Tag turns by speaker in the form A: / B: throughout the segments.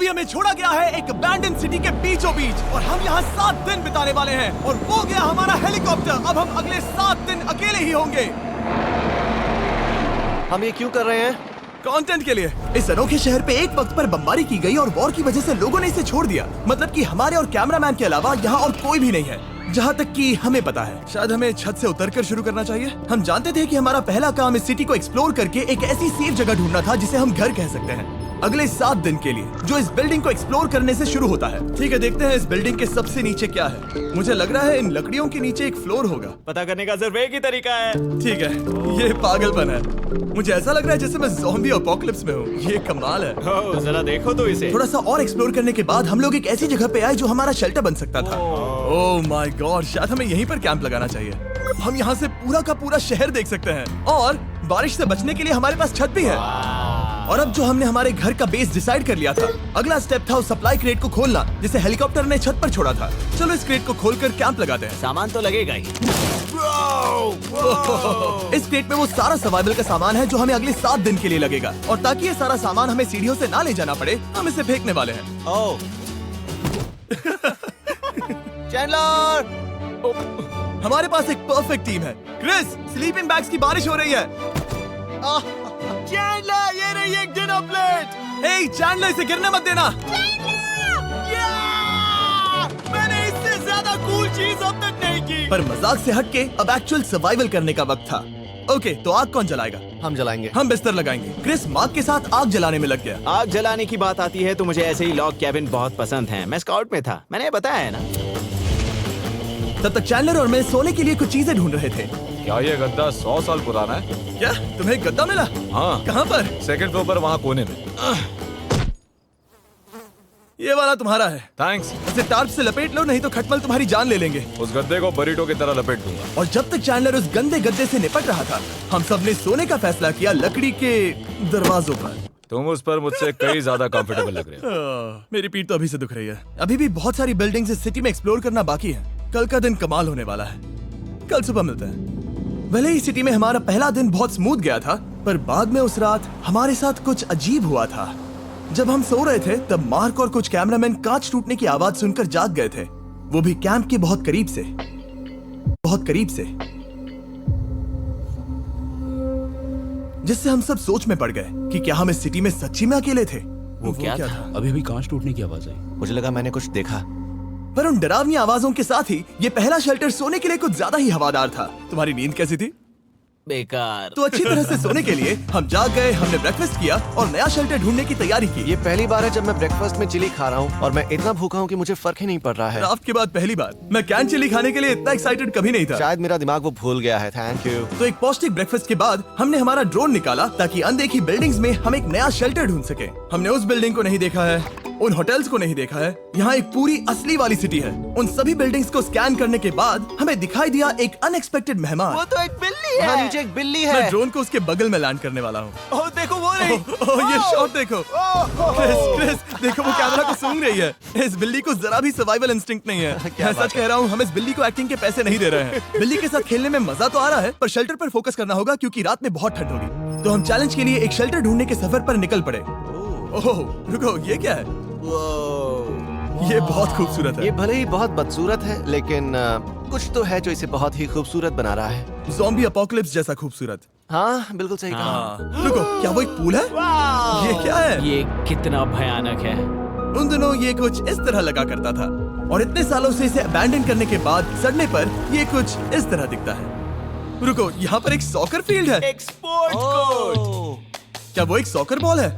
A: अभी हमें छोड़ा गया है एक अबैंडन सिटी के बीचों बीच और हम यहाँ 7 दिन बिताने वाले हैं और वो गया हमारा हेलीकॉप्टर। अब हम अगले 7 दिन अकेले ही होंगे।
B: हम ये क्यों कर रहे हैं?
A: कंटेंट के लिए। इस अनोखे शहर पे एक वक्त पर बमबारी की गई और वॉर की वजह से लोगों ने इसे छोड़ दिया। मतलब कि हमारे और कैमरामैन के अलावा यहाँ और कोई भी नहीं है, जहाँ तक कि हमें पता है। शायद हमें छत से उतरकर शुरू करना चाहिए। हम जानते थे कि हमारा पहला काम इस सिटी को एक्सप्लोर करके एक ऐसी सेफ जगह ढूंढना था जिसे हम घर कह सकते हैं, अगले 7 दिन के लिए, जो इस बिल्डिंग को एक्सप्लोर करने से शुरू होता है। ठीक है, देखते हैं इस बिल्डिंग के सबसे नीचे क्या है। मुझे लग रहा है इन लकड़ियों के नीचे एक फ्लोर होगा।
C: पता करने का सिर्फ एक ही तरीका है।
A: ठीक है, ये पागलपन है। मुझे ऐसा लग रहा है जैसे मैं ज़ॉम्बी अपोकलिप्स में हूँ। ये कमाल है।
C: ओह, जरा देखो तो इसे।
A: थोड़ा सा और एक्सप्लोर करने के बाद हम लोग एक ऐसी जगह पे आए जो हमारा शेल्टर बन सकता था। ओह माय गॉड, शायद हमें यहीं पर कैंप लगाना चाहिए। हम यहाँ से पूरा का पूरा शहर देख सकते हैं और बारिश से बचने के लिए हमारे पास छत भी है। और अब जो हमने हमारे घर का बेस डिसाइड कर लिया था, अगला स्टेप था उस सप्लाई क्रेट को खोलना जिसे हेलीकॉप्टर ने छत पर छोड़ा था। चलो इस क्रेट को खोलकर कैंप लगाते हैं।
C: सामान तो लगेगा ही।
A: इस क्रेट में वो सारा सर्वाइवल का सामान है जो हमें अगले 7 दिन के लिए लगेगा। और ताकि ये सारा सामान हमें सीढ़ियों से ना ले जाना पड़े, हम इसे फेंकने वाले हैं।
C: ओह,
B: चैंडलर!
A: हमारे पास एक परफेक्ट टीम है। क्रिस, स्लीपिंग बैग्स की बारिश हो रही है।
C: चैंडलर, ये रही एक डिनर प्लेट।
A: हे चैंडलर, इसे गिरने मत देना।
C: मैंने इससे ज्यादा कूल चीज अब तक नहीं की।
A: पर मजाक से हटके अब एक्चुअल सर्वाइवल करने का वक्त था। ओके, तो आग कौन जलाएगा?
B: हम जलाएंगे।
A: हम बिस्तर लगाएंगे। क्रिस मार्क के साथ आग जलाने में लग गया।
C: आग जलाने की बात आती है तो मुझे ऐसे ही लॉग कैबिन बहुत पसंद हैं। मैं स्काउट में था, मैंने बताया है ना।
A: तब तक चैंडलर और मैं सोने के लिए कुछ चीजें ढूंढ रहे थे।
D: क्या ये गद्दा 100 साल पुराना है?
A: क्या तुम्हें गद्दा मिला?
D: हाँ।
A: कहाँ पर?
D: सेकंड फ्लोर पर, वहाँ कोने में।
A: ये वाला तुम्हारा है।
D: थैंक्स।
A: इसे टार्प से लपेट लो, नहीं तो खटमल तुम्हारी जान ले लेंगे।
D: उस गद्दे को बरीटो की तरह लपेट दूंगा।
A: और जब तक चैंडलर उस गंदे गद्दे से निपट रहा था, हम सब ने सोने का फैसला किया लकड़ी के दरवाजों पर।
D: तुम उस पर मुझसे कई ज्यादा कंफर्टेबल लग रहे हो।
A: मेरी पीठ तो अभी से दुख रही है। अभी भी बहुत सारी बिल्डिंग्स इस सिटी में एक्सप्लोर करना बाकी है। कल का दिन कमाल होने वाला है। कल सुबह मिलते हैं। भले ही सिटी में हमारा पहला दिन बहुत स्मूथ गया था, पर बाद में उस रात हमारे साथ कुछ अजीब हुआ था। जब हम सो रहे थे तब मार्क और कुछ कैमरामैन कांच टूटने की आवाज सुनकर जाग गए थे, वो भी कैंप के बहुत करीब से। बहुत करीब से, जिससे हम सब सोच में पड़ गए कि क्या हम इस सिटी में सच्ची में अकेले थे।
C: वो क्या था?
E: अभी अभी कांच टूटने की आवाज आई।
B: मुझे लगा मैंने कुछ देखा।
A: पर उन डरावनी आवाजों के साथ ही ये पहला शेल्टर सोने के लिए कुछ ज्यादा ही हवादार था। तुम्हारी नींद कैसी थी?
C: बेकार।
A: तो अच्छी तरह से सोने के लिए हम जाग गए। हमने ब्रेकफास्ट किया और नया शेल्टर ढूंढने की तैयारी की।
B: ये पहली बार है जब मैं ब्रेकफास्ट में चिली खा रहा हूँ और मैं इतना भूखा हूँ कि मुझे फर्क ही नहीं पड़ रहा है।
A: राफ्ट के बाद पहली बार मैं कैन चिली खाने के लिए इतना एक्साइटेड कभी नहीं था।
B: शायद मेरा दिमाग वो भूल गया है। Thank you.
A: तो एक पौष्टिक ब्रेकफास्ट के बाद हमने हमारा ड्रोन निकाला ताकि अनदेखी बिल्डिंग्स में हम एक नया शेल्टर ढूंढ सके। हमने उस बिल्डिंग को नहीं देखा है, उन होटल्स को नहीं देखा है। यहाँ एक पूरी असली वाली सिटी है। उन सभी बिल्डिंग्स को स्कैन करने के बाद हमें दिखाई दिया एक अनएक्सपेक्टेड मेहमान।
C: वो तो एक बिल्ली
B: वहाँ
C: है।
B: नीचे एक बिल्ली
A: मैं
B: है।
A: ड्रोन को उसके बगल में लैंड करने वाला हूँ।
C: ओह, देखो वो रही।
A: ये शॉट देखो। क्रिस, देखो वो कैमरा को सूंघ रही है। इस बिल्ली को जरा भी सर्वाइवल इंस्टिंक्ट नहीं है। मैं सच कह रहा हूँ, हम इस बिल्ली को एक्टिंग के पैसे नहीं दे रहे हैं। बिल्ली के साथ खेलने में मजा तो आ रहा है, पर शेल्टर पर फोकस करना होगा क्योंकि रात में बहुत ठंड होगी। तो हम चैलेंज के लिए एक शेल्टर ढूंढने के सफर पर निकल पड़े। ओह रुको, ये क्या है? ये बहुत खूबसूरत
B: ये
A: है।
B: भले ही बहुत बदसूरत है, लेकिन कुछ तो है जो इसे बहुत ही खूबसूरत बना रहा है।
A: ज़ॉम्बी अपोकलिप्स जैसा खूबसूरत।
B: हाँ, बिल्कुल सही कहा।
A: रुको, क्या वो एक पूल है? ये क्या है?
C: ये कितना भयानक है।
A: उन दिनों ये कुछ इस तरह लगा करता था और इतने सालों से इसे अबैंडन करने के बाद सड़ने पर ये कुछ इस तरह दिखता है। रुको, यहाँ पर एक सॉकर फील्ड है।
C: एक स्पोर्ट्स कोर्ट।
A: क्या वो एक सॉकर बॉल है?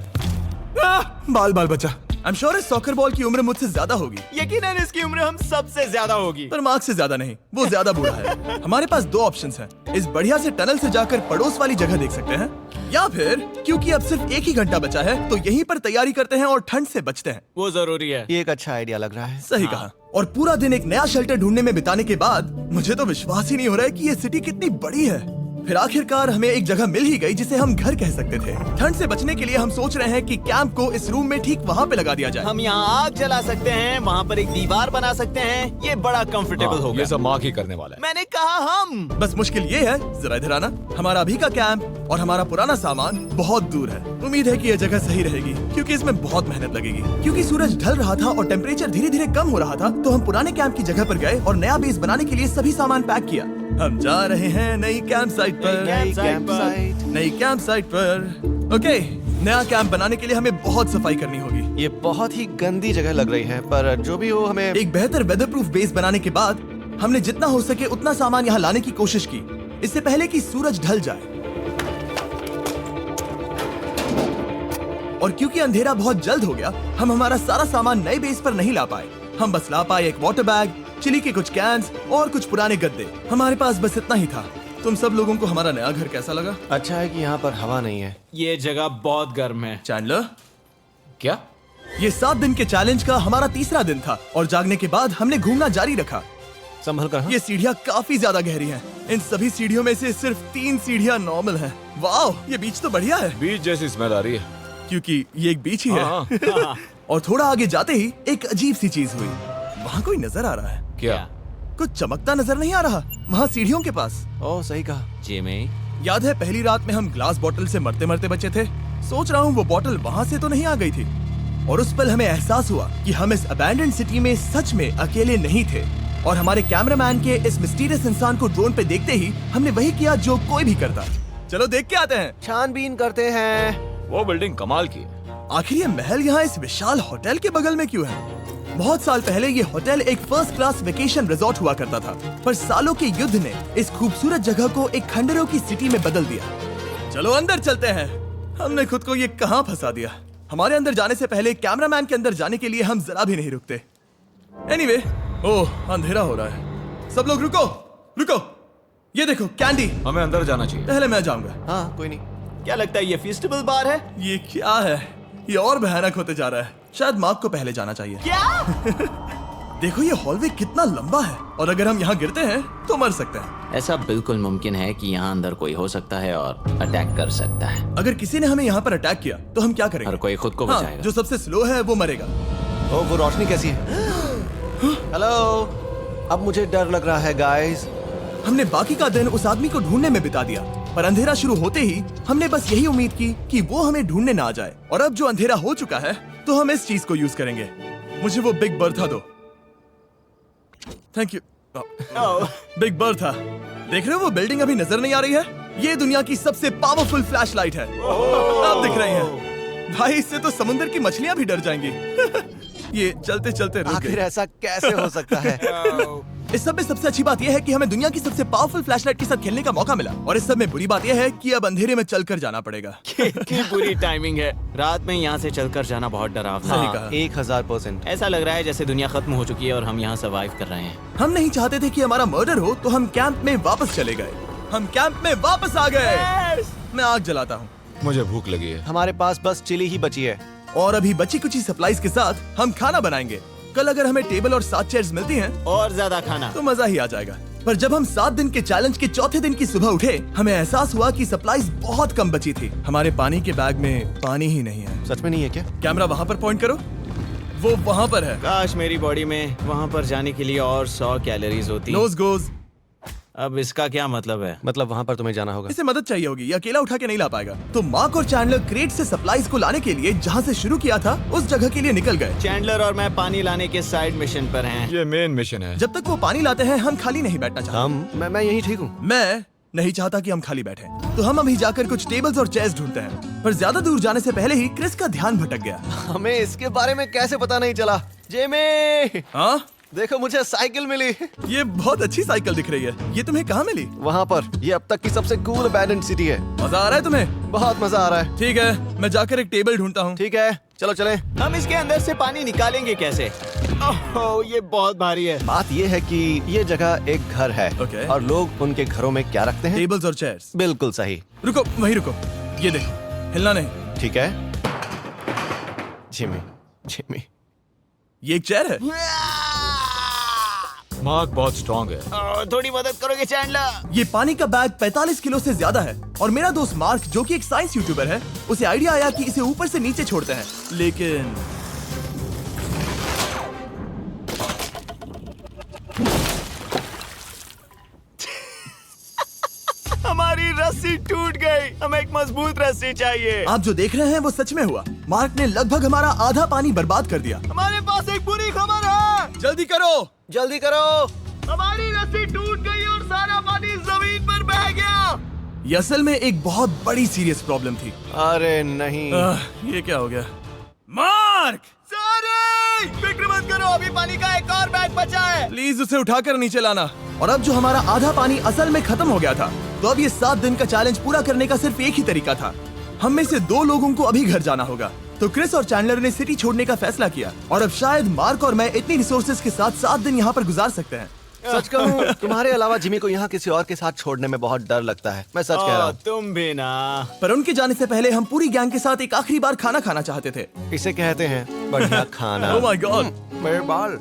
A: बाल बाल बचा। आई एम श्योर इस सॉकर बॉल की उम्र मुझसे ज्यादा होगी।
C: यकीनन इसकी उम्र हम सबसे ज्यादा होगी।
A: पर मार्क से ज्यादा नहीं, वो ज्यादा बूढ़ा है। हमारे पास 2 ऑप्शंस हैं। इस बढ़िया से टनल से जाकर पड़ोस वाली जगह देख सकते हैं, या फिर क्योंकि अब सिर्फ 1 ही घंटा बचा है तो यहीं पर तैयारी करते हैं और ठंड से बचते हैं।
C: वो जरूरी है।
B: ये एक अच्छा आइडिया लग रहा है।
A: सही कहा। और पूरा दिन एक नया शेल्टर ढूंढने में बिताने के बाद मुझे तो विश्वास ही नहीं हो रहा है कि ये सिटी कितनी बड़ी है। फिर आखिरकार हमें एक जगह मिल ही गई जिसे हम घर कह सकते थे। ठंड से बचने के लिए हम सोच रहे हैं कि कैंप को इस रूम में ठीक वहाँ पे लगा दिया जाए।
C: हम यहाँ आग जला सकते हैं, वहाँ पर एक दीवार बना सकते हैं। ये बड़ा कंफर्टेबल
D: हाँ,
C: होगा।
D: ये सब मार्क ही करने वाला है।
C: मैंने कहा हम।
A: बस मुश्किल ये है, जरा इधर आना, हमारा अभी का कैंप और हमारा पुराना सामान बहुत दूर है। उम्मीद है कि यह जगह सही रहेगी क्योंकि इसमें बहुत मेहनत लगेगी। क्योंकि सूरज ढल रहा था और टेम्परेचर धीरे धीरे कम हो रहा था, तो हम पुराने कैंप की जगह पर गए और नया बेस बनाने के लिए सभी सामान पैक किया। हम जा रहे हैं नई कैंप साइट पर। नई कैंप साइट पर। ओके, नया कैंप बनाने के लिए हमें बहुत सफाई करनी होगी।
B: ये बहुत ही गंदी जगह लग रही है, पर जो भी हो हमें
A: एक बेहतर वेदर प्रूफ बेस बनाने के बाद हमने जितना हो सके उतना सामान यहाँ लाने की कोशिश की, इससे पहले कि सूरज ढल जाए। और क्योंकि अंधेरा बहुत जल्द हो गया, हम हमारा सारा सामान नए बेस पर नहीं ला पाए। हम बस ला पाए एक वाटर बैग, चिली के कुछ कैंस और कुछ पुराने गद्दे। हमारे पास बस इतना ही था। तुम सब लोगों को हमारा नया घर कैसा लगा?
B: अच्छा है कि यहाँ पर हवा नहीं है।
C: ये जगह बहुत गर्म है।
A: चैंडलर,
D: क्या?
A: ये 7 दिन के चैलेंज का हमारा तीसरा दिन था और जागने के बाद हमने घूमना जारी रखा।
B: संभल कर। हाँ?
A: ये सीढ़ियाँ काफी ज्यादा गहरी हैं। इन सभी सीढ़ियों में से सिर्फ 3 सीढ़ियाँ नॉर्मल हैं। वाओ, ये बीच तो बढ़िया है
D: बीच जैसी स्मेल आ रही है।
A: क्योंकि ये एक बीच ही है।
D: हाँ।
A: और थोड़ा आगे जाते ही एक अजीब सी चीज हुई। वहाँ कोई नजर आ रहा है।
D: क्या?
A: कुछ चमकता नजर नहीं आ रहा वहाँ सीढ़ियों के पास।
B: ओह, सही कहा।
C: जिमी,
A: याद है पहली रात में हम ग्लास बॉटल से मरते मरते बचे थे? सोच रहा हूँ वो बॉटल वहाँ से तो नहीं आ गई थी। और उस पल हमें एहसास हुआ कि हम इस अबैंडन्ड सिटी में सच में अकेले नहीं थे। और हमारे कैमरामैन के इस मिस्टीरियस इंसान को ड्रोन पे देखते ही हमने वही किया जो कोई भी करता। चलो देख के आते हैं।
B: छानबीन करते हैं।
D: वो बिल्डिंग कमाल की है।
A: आखिर ये महल यहाँ इस विशाल होटल के बगल में क्यों है? बहुत साल पहले ये होटल एक फर्स्ट क्लास वेकेशन रिजॉर्ट हुआ करता था, पर सालों के युद्ध ने इस खूबसूरत जगह को एक खंडरों की सिटी में बदल दिया। चलो अंदर चलते हैं। हमने खुद को ये कहाँ फंसा दिया। हमारे अंदर जाने से पहले कैमरामैन के अंदर जाने के लिए हम जरा भी नहीं रुकते। एनीवे, ओह अंधेरा हो रहा है। सब लोग रुको, रुको। ये देखो कैंडी।
D: हमें अंदर जाना चाहिए।
A: पहले मैं जाऊंगा।
B: हाँ, कोई नहीं।
C: क्या लगता है ये फेस्टिवल बार है?
A: ये क्या है? ये और भयानक होते जा रहा है। शायद मार्क को पहले जाना चाहिए।
C: क्या?
A: देखो ये हॉलवे कितना लंबा है और अगर हम यहाँ गिरते हैं तो मर सकते हैं।
C: ऐसा बिल्कुल मुमकिन है कि यहाँ अंदर कोई हो सकता है और अटैक कर सकता है।
A: अगर किसी ने हमें यहाँ पर अटैक किया तो हम क्या करेंगे?
C: हर कोई खुद को
A: हाँ,
C: बचाएगा।
A: जो सबसे स्लो है वो मरेगा।
B: ओह, वो रोशनी कैसी है? हेलो, अब मुझे डर लग रहा है गाइस।
A: हमने बाकी का दिन उस आदमी को ढूंढने में बिता दिया, पर अंधेरा शुरू होते ही हमने बस यही उम्मीद की कि वो हमें ढूंढने ना आ जाए। और अब जो अंधेरा हो चुका है तो हम इस चीज को यूज करेंगे। मुझे वो बिग बर्था दो। Thank you. Big Bertha. देख रहे हो वो बिल्डिंग अभी नजर नहीं आ रही है? ये दुनिया की सबसे पावरफुल फ्लैशलाइट है। आप दिख रही हैं। भाई इससे तो समुद्र की मछलियां भी डर जाएंगी। ये चलते चलते रुक
B: आखिर
A: गई।
B: ऐसा कैसे हो सकता है?
A: इस सब में सबसे अच्छी बात यह है कि हमें दुनिया की सबसे पावरफुल फ्लैशलाइट के साथ खेलने का मौका मिला। और इस सब में बुरी बात यह है कि अब अंधेरे में चलकर जाना पड़ेगा।
C: कितनी बुरी टाइमिंग है। रात में यहाँ से चलकर जाना बहुत डरावना
A: सही
C: है।
A: कहा।
B: 1000%।
C: ऐसा लग रहा है जैसे दुनिया खत्म हो चुकी है और हम यहाँ सर्वाइव कर रहे हैं।
A: हम नहीं चाहते थे कि हमारा मर्डर हो, तो हम कैंप में वापस चले गए। हम कैंप में वापस आ गए। मैं आग जलाता हूँ।
D: मुझे भूख लगी है।
B: हमारे पास बस चिली ही बची है।
A: और अभी बची कुची सप्लाईज के साथ हम खाना बनाएंगे। कल अगर हमें टेबल और 7 चेयर्स मिलती हैं
C: और ज्यादा खाना
A: तो मजा ही आ जाएगा। पर जब हम 7 दिन के चैलेंज के चौथे दिन की सुबह उठे, हमें एहसास हुआ कि सप्लाईज बहुत कम बची थी। हमारे पानी के बैग में पानी ही नहीं है।
B: सच में नहीं है क्या?
A: कैमरा वहाँ पर पॉइंट करो। वो वहाँ पर है।
C: काश मेरी बॉडी में वहाँ पर जाने के लिए और 100 कैलोरीज होती।
A: नोज गोज।
C: अब इसका क्या मतलब है?
B: मतलब वहाँ पर तुम्हें जाना होगा।
A: इसे मदद चाहिए होगी, ये अकेला उठा के नहीं ला पाएगा। तो मार्क और चैंडलर क्रेट से सप्लाईज को लाने के लिए जहाँ से शुरू किया था उस जगह के लिए निकल गए।
C: चैंडलर और मैं पानी लाने के साइड मिशन पर हैं।
D: ये मेन मिशन है।
A: जब तक वो पानी लाते हैं हम खाली नहीं बैठना चाहते।
B: मैं यही ठीक हूँ।
A: मैं नहीं चाहता कि हम खाली बैठे, तो हम अभी जाकर कुछ टेबल्स और चेयर्स ढूंढते हैं। पर ज्यादा दूर जाने से पहले ही क्रिस का ध्यान भटक गया।
B: हमें इसके बारे में कैसे पता नहीं चला? जेमी,
A: हाँ,
B: देखो मुझे साइकिल मिली।
A: ये बहुत अच्छी साइकिल दिख रही है। ये तुम्हें कहाँ मिली?
B: वहाँ पर। ये अब तक की सबसे कूल अबैंडन्ड सिटी है।
A: मजा आ रहा है तुम्हें?
B: बहुत मजा आ रहा है।
A: ठीक है, मैं जाकर एक टेबल ढूंढता हूँ।
B: ठीक है, चलो चलें।
C: हम इसके अंदर से पानी निकालेंगे कैसे? ओह, ये बहुत भारी है।
B: बात ये है कि ये जगह एक घर है।
A: Okay.
B: और लोग उनके घरों में क्या रखते हैं?
A: टेबल्स और चेयर्स।
B: बिल्कुल सही।
A: रुको, वहीं रुको। ये देखो, हिलना नहीं।
B: ठीक है। Jimmy, Jimmy.
A: ये एक चेयर है।
D: मार्क बहुत स्ट्रांग है।
C: थोड़ी मदद करोगे चैंडलर?
A: ये पानी का बैग 45 किलो से ज्यादा है और मेरा दोस्त मार्क जो कि एक साइंस यूट्यूबर है, उसे आइडिया आया कि इसे ऊपर से नीचे छोड़ते हैं, लेकिन
C: हमारी रस्सी टूट गई। हमें एक मजबूत रस्सी चाहिए।
A: आप जो देख रहे हैं वो सच में हुआ। मार्क ने लगभग हमारा आधा पानी बर्बाद कर दिया।
C: हमारे पास एक बुरी खबर है।
A: जल्दी करो।
B: जल्दी करो।
C: हमारी रस्सी टूट गई और सारा पानी जमीन पर बह गया।
A: ये असल में एक बहुत बड़ी सीरियस प्रॉब्लम थी।
B: अरे नहीं।
A: ये क्या हो गया? मार्क,
C: सॉरी, फिक्र मत करो, अभी पानी का एक और बैग बचा है।
A: प्लीज उसे उठाकर नीचे लाना। और अब जो हमारा आधा पानी असल में खत्म हो गया था, तो अब ये 7 दिन का चैलेंज पूरा करने का सिर्फ एक ही तरीका था। हम में से 2 लोगों को अभी घर जाना होगा। तो क्रिस और चैंडलर ने सिटी छोड़ने का फैसला किया और अब शायद मार्क और मैं इतनी रिसोर्सेज के साथ 7 दिन यहाँ पर गुजार सकते हैं।
B: सच कहूँ, तुम्हारे अलावा जिमी को यहाँ किसी और के साथ छोड़ने में बहुत डर लगता है। मैं सच कह रहा हूँ।
C: तुम भी ना।
A: पर उनके जाने से पहले हम पूरी गैंग के साथ एक आखिरी बार खाना खाना चाहते थे।
B: इसे कहते हैं बढ़िया खाना।
A: ओह माय गॉड,
B: मेरे बाल।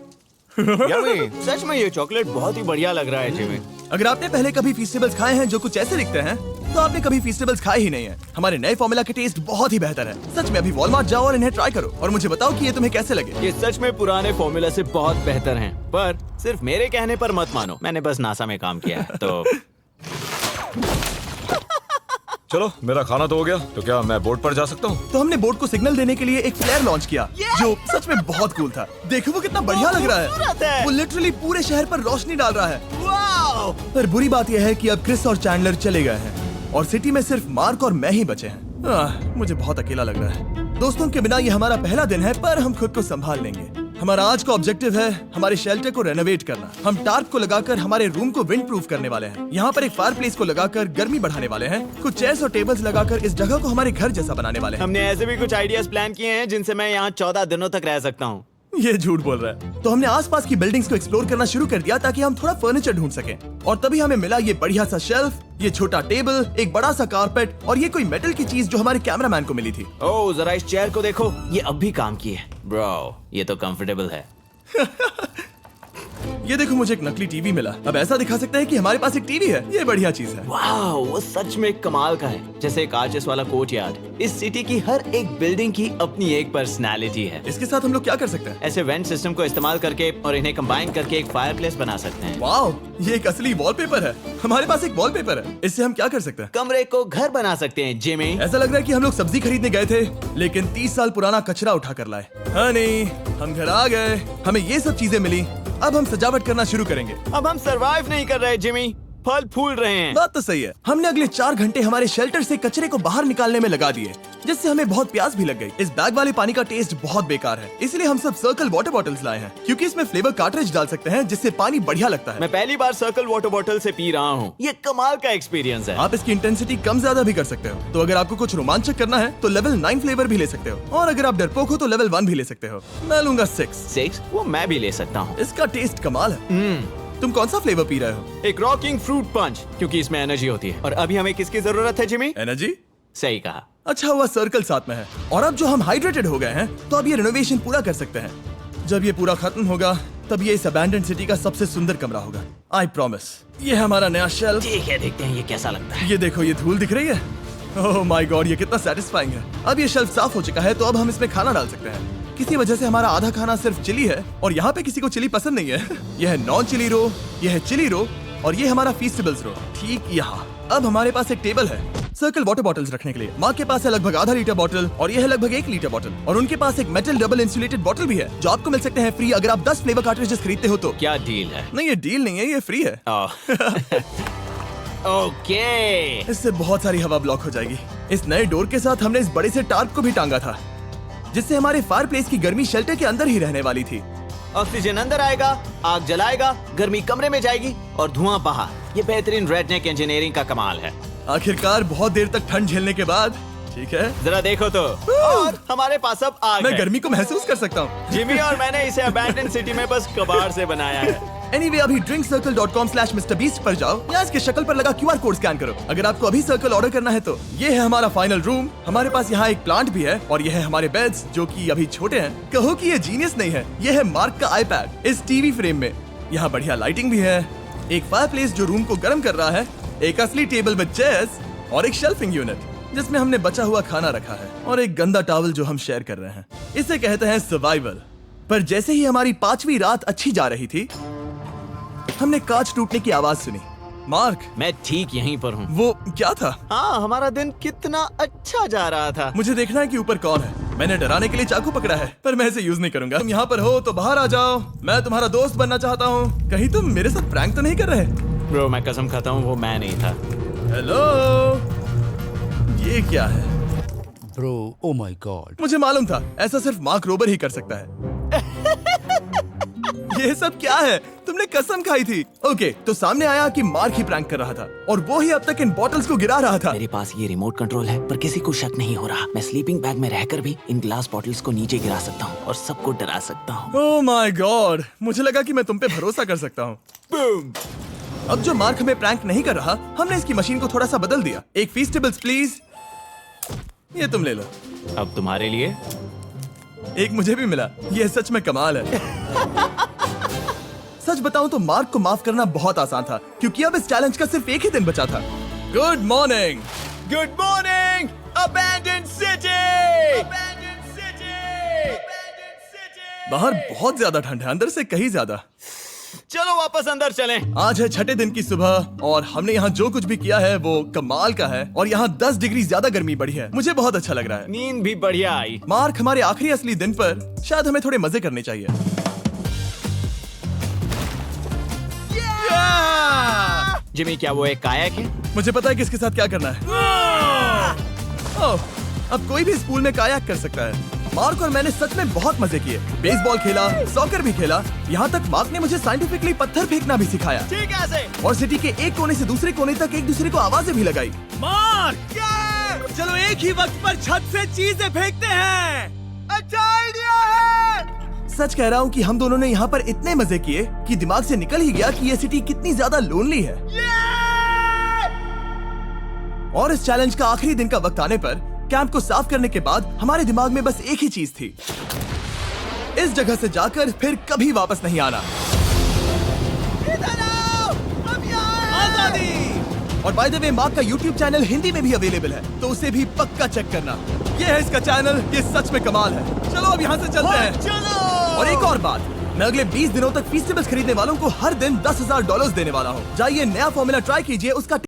B: Yummy।
C: सच में ये चॉकलेट बहुत ही बढ़िया लग रहा है जिमी।
A: अगर आपने पहले कभी फीस्टेबल्स खाए हैं जो कुछ ऐसे दिखते हैं, तो आपने कभी फीस्टेबल्स खाए ही नहीं है। हमारे नए फॉर्मूला के टेस्ट बहुत ही बेहतर है। सच में अभी वॉलमार्ट जाओ और इन्हें ट्राई करो और मुझे बताओ कि ये तुम्हें कैसे लगे।
C: ये सच में पुराने फॉर्मूला से बहुत बेहतर हैं, पर सिर्फ मेरे कहने पर मत मानो। मैंने बस नासा में काम किया है तो।
D: चलो, मेरा खाना तो हो गया, तो क्या मैं बोट पर जा सकता हूँ?
A: तो हमने बोट को सिग्नल देने के लिए एक फ्लेयर लॉन्च किया, जो सच में बहुत कूल था। देखो वो कितना बढ़िया लग रहा
C: खूबसूरत
A: है।
C: है।
A: वो लिटरली पूरे शहर पर रोशनी डाल रहा है।
C: वाओ!
A: पर बुरी बात यह है कि अब क्रिस और चैंडलर चले गए हैं और सिटी में सिर्फ मार्क और मैं ही बचे हैं। मुझे बहुत अकेला लग रहा है। दोस्तों के बिना ये हमारा पहला दिन है, पर हम खुद को संभाल लेंगे। हमारा आज का ऑब्जेक्टिव है हमारे शेल्टर को रेनोवेट करना। हम टार्प को लगाकर हमारे रूम को विंड प्रूफ करने वाले हैं। यहाँ पर एक फायर प्लेस को लगाकर गर्मी बढ़ाने वाले हैं। कुछ चेयर्स और टेबल्स लगाकर इस जगह को हमारे घर जैसा बनाने वाले हैं।
C: हमने ऐसे भी कुछ आइडियाज प्लान किए हैं जिनसे मैं यहाँ 14 दिनों तक रह सकता हूँ।
A: ये झूठ बोल रहा है। तो हमने आसपास की बिल्डिंग्स को एक्सप्लोर करना शुरू कर दिया ताकि हम थोड़ा फर्नीचर ढूंढ सकें। और तभी हमें मिला ये बढ़िया सा शेल्फ, ये छोटा टेबल, एक बड़ा सा कारपेट और ये कोई मेटल की चीज जो हमारे कैमरामैन को मिली थी।
C: ओह, जरा इस चेयर को देखो, ये अब भी काम की है। ब्रो, ये तो कंफर्टेबल है।
A: ये देखो, मुझे एक नकली टीवी मिला। अब ऐसा दिखा सकते हैं कि हमारे पास एक टीवी है। ये बढ़िया चीज है।
C: वाओ, वो सच में कमाल का है। जैसे एक आर्चेस वाला कोर्टयार्ड। इस सिटी की हर एक बिल्डिंग की अपनी एक पर्सनालिटी है।
A: इसके साथ हम लोग क्या कर सकते हैं?
C: ऐसे वेंट सिस्टम को इस्तेमाल करके और इन्हें कंबाइन करके एक फायरप्लेस बना सकते हैं।
A: वाओ, ये एक असली वॉलपेपर है। हमारे पास एक वॉलपेपर है। इससे हम क्या कर सकते हैं?
C: कमरे को घर बना सकते हैं जिमी।
A: ऐसा लग रहा है कि हम लोग सब्जी खरीदने गए थे, लेकिन 30 साल पुराना कचरा उठा कर लाए। हाँ नहीं, हम घर आ गए, हमें ये सब चीजें मिली। अब हम सजावट करना शुरू करेंगे।
C: अब हम सरवाइव नहीं कर रहे जिमी, फल फूल रहे हैं।
A: बात तो सही है। हमने अगले 4 घंटे हमारे शेल्टर से कचरे को बाहर निकालने में लगा दिए, जिससे हमें बहुत प्यास भी लग गई। इस बैग वाले पानी का टेस्ट बहुत बेकार है, इसलिए हम सब सर्कल वाटर बॉटल्स लाए हैं, क्योंकि इसमें फ्लेवर कार्ट्रिज डाल सकते हैं, जिससे पानी बढ़िया लगता है।
C: मैं पहली बार सर्कल वाटर बॉटल से पी रहा हूँ। ये कमाल का एक्सपीरियंस है।
A: आप इसकी इंटेंसिटी कम ज्यादा भी कर सकते हो। तो अगर आपको कुछ रोमांचक करना है तो लेवल 9 फ्लेवर भी ले सकते हो, और अगर आप डरपोक हो तो लेवल 1 भी ले सकते हो। मैं लूंगा 6।
C: वो मैं भी ले सकता हूँ।
A: इसका टेस्ट कमाल है। तुम कौन सा फ्लेवर पी रहे हो?
C: एक रॉकिंग फ्रूट पंच, क्योंकि इसमें एनर्जी होती है। और अभी हमें किसकी जरूरत है जिमी?
A: एनर्जी?
C: सही कहा।
A: अच्छा हुआ सर्कल साथ में है। और अब जो हम हाइड्रेटेड हो गए हैं, तो अब ये रिनोवेशन पूरा कर सकते हैं। जब ये पूरा खत्म होगा, तब ये इस अबैंडन्ड सिटी का सबसे सुंदर कमरा होगा। I promise. ये है हमारा नया शेल्फ।
C: ठीक है, देखते हैं ये कैसा लगता है।
A: ये देखो, ये धूल दिख रही है। ओह माय गॉड, ये कितना सेटिस्फाइंग है। अब ये शेल्फ साफ हो चुका है, तो अब हम इसमें खाना डाल सकते हैं। किसी वजह से हमारा आधा खाना सिर्फ चिली है, और यहाँ पे किसी को चिली पसंद नहीं है। यह है नॉन चिली रो, यह है चिली रो, और ये हमारा फीस्टेबल्स रो ठीक यहाँ। अब हमारे पास एक टेबल है सर्कल वाटर बॉटल्स रखने के लिए। माँ के पास है लगभग आधा लीटर बॉटल, और यह है लगभग 1 लीटर बॉटल, और उनके पास एक मेटल डबल इंसुलेटेड बॉटल भी है, जो आपको मिल सकते हैं फ्री अगर आप 10 फ्लेवर कार्ट्रिजेस खरीदते हो तो।
C: क्या डील है?
A: नहीं, ये डील नहीं है, ये फ्री है।
C: ओके।
A: इससे बहुत सारी हवा ब्लॉक हो जाएगी। इस नए डोर के साथ हमने इस बड़े से टार्प को भी टांगा था, जिससे हमारे फायर प्लेस की गर्मी शेल्टर के अंदर ही रहने वाली थी।
C: ऑक्सीजन अंदर आएगा, आग जलाएगा, गर्मी कमरे में जाएगी और धुआं बाहर। ये बेहतरीन रेडनेक इंजीनियरिंग का कमाल है।
A: आखिरकार बहुत देर तक ठंड झेलने के बाद, ठीक है,
C: जरा देखो तो। और हमारे पास अब आग
A: मैं
C: है।
A: गर्मी को महसूस कर सकता हूँ।
C: जिमी और मैंने इसे अबैंडन सिटी में बस कबाड़ से बनाया है।
A: Anyway, अभी drinkcircle.com/MrBeast पर जाओ या इसके शक्ल पर लगा QR कोड स्कैन करो। अगर आपको अभी सर्कल ऑर्डर करना है तो ये है हमारा फाइनल रूम। हमारे पास यहाँ एक प्लांट भी है, और ये है हमारे बेड्स जो कि अभी छोटे हैं। कहो कि ये जीनियस नहीं है, ये है मार्क का iPad इस टीवी फ्रेम में। यहाँ बढ़िया लाइटिंग भी है, एक फायरप्लेस जो रूम को गर्म कर रहा है, एक असली टेबल विद चेयर्स और एक शेल्फिंग यूनिट जिसमें हमने बचा हुआ खाना रखा है और एक गंदा टॉवल जो हम शेयर कर रहे हैं। इसे कहते हैं सर्वाइवल। पर जैसे ही हमारी 5वीं रात अच्छी जा रही थी, हमने कांच टूटने की आवाज सुनी। मार्क,
C: मैं ठीक यहीं पर हूँ।
A: वो क्या था?
C: हाँ, हमारा दिन कितना अच्छा जा रहा था।
A: मुझे देखना है कि ऊपर कौन है। मैंने डराने के लिए चाकू पकड़ा है, पर मैं इसे यूज नहीं करूंगा। तुम यहाँ पर हो तो बाहर आ जाओ, मैं तुम्हारा दोस्त बनना चाहता हूँ। कहीं तुम मेरे साथ प्रैंक तो नहीं कर रहे?
C: ब्रो, मैं कसम खाता हूँ वो मैं नहीं था।
A: हेलो, ये क्या है?
E: Bro, oh my God.
A: मुझे मालूम था ऐसा सिर्फ मार्क रोबर ही कर सकता है। ये सब क्या है? तुमने कसम खाई थी। ओके, तो सामने आया कि मार्क ही प्रैंक कर रहा था और वो ही अब तक इन बॉटल्स को गिरा रहा था।
C: मेरे पास ये रिमोट कंट्रोल है, पर किसी को शक नहीं हो रहा। मैं स्लीपिंग बैग में रहकर भी इन ग्लास बॉटल्स को नीचे गिरा सकता हूँ और सबको डरा सकता हूँ।
A: ओह माय गॉड, मुझे लगा कि मैं तुम पे भरोसा कर सकता हूँ। अब जो मार्क हमें प्रैंक नहीं कर रहा, हमने इसकी मशीन को थोड़ा सा बदल दिया। एक फीस्टेबल्स प्लीज, ये तुम ले लो।
C: अब तुम्हारे लिए
A: एक मुझे भी मिला। ये सच में कमाल है। सच बताऊं तो मार्क को माफ करना बहुत आसान था, क्योंकि अब इस चैलेंज का सिर्फ एक ही दिन बचा था। Good morning, good morning, abandoned city. बाहर बहुत ज्यादा ठंड है, अंदर से कहीं ज्यादा।
C: चलो वापस अंदर चलें।
A: आज है 6ठे दिन की सुबह और हमने यहाँ जो कुछ भी किया है वो कमाल का है और यहाँ 10 डिग्री ज्यादा गर्मी बढ़ी है। मुझे बहुत अच्छा लग रहा है।
C: नींद भी बढ़िया आई।
A: मार्क, हमारे आखिरी असली दिन पर शायद हमें थोड़े मजे करने चाहिए।
C: जिमी, क्या वो एक कायाक है?
A: मुझे पता है किसके साथ क्या करना है। ओह, अब कोई भी इस पूल में कायाक कर सकता है। मार्क और मैंने सच में बहुत मजे किए। बेसबॉल खेला, सॉकर भी खेला, यहाँ तक मार्क ने मुझे साइंटिफिकली पत्थर फेंकना भी सिखाया।
C: ठीक है ऐसे।
A: और सिटी के एक कोने से दूसरे कोने तक एक दूसरे को आवाजें भी लगाई। मार्क, चलो एक ही वक्त पर छत से चीजें फेंकते हैं। अच्छा आइडिया है। सच कह रहा हूँ कि हम दोनों ने यहाँ पर इतने मजे किए कि दिमाग से निकल ही गया कि ये सिटी कितनी ज्यादा लोनली है। और इस चैलेंज का आखिरी दिन का वक्त आने पर कैंप को साफ करने के बाद हमारे दिमाग में बस एक ही चीज थी, इस जगह से जाकर फिर कभी वापस नहीं आना। आजादी। और बाय द वे, मार्क का YouTube चैनल हिंदी में भी अवेलेबल है, तो उसे भी पक्का चेक करना। ये है इसका चैनल, ये सच में कमाल है। चलो अब यहाँ से चलते हैं। चलो। और एक और बात, मैं अगले 20 दिनों तक फीस्टेबल्स खरीदने वालों को हर दिन $10,000 देने वाला हूँ। जाइए नया फॉर्मूला ट्राई कीजिए, उसका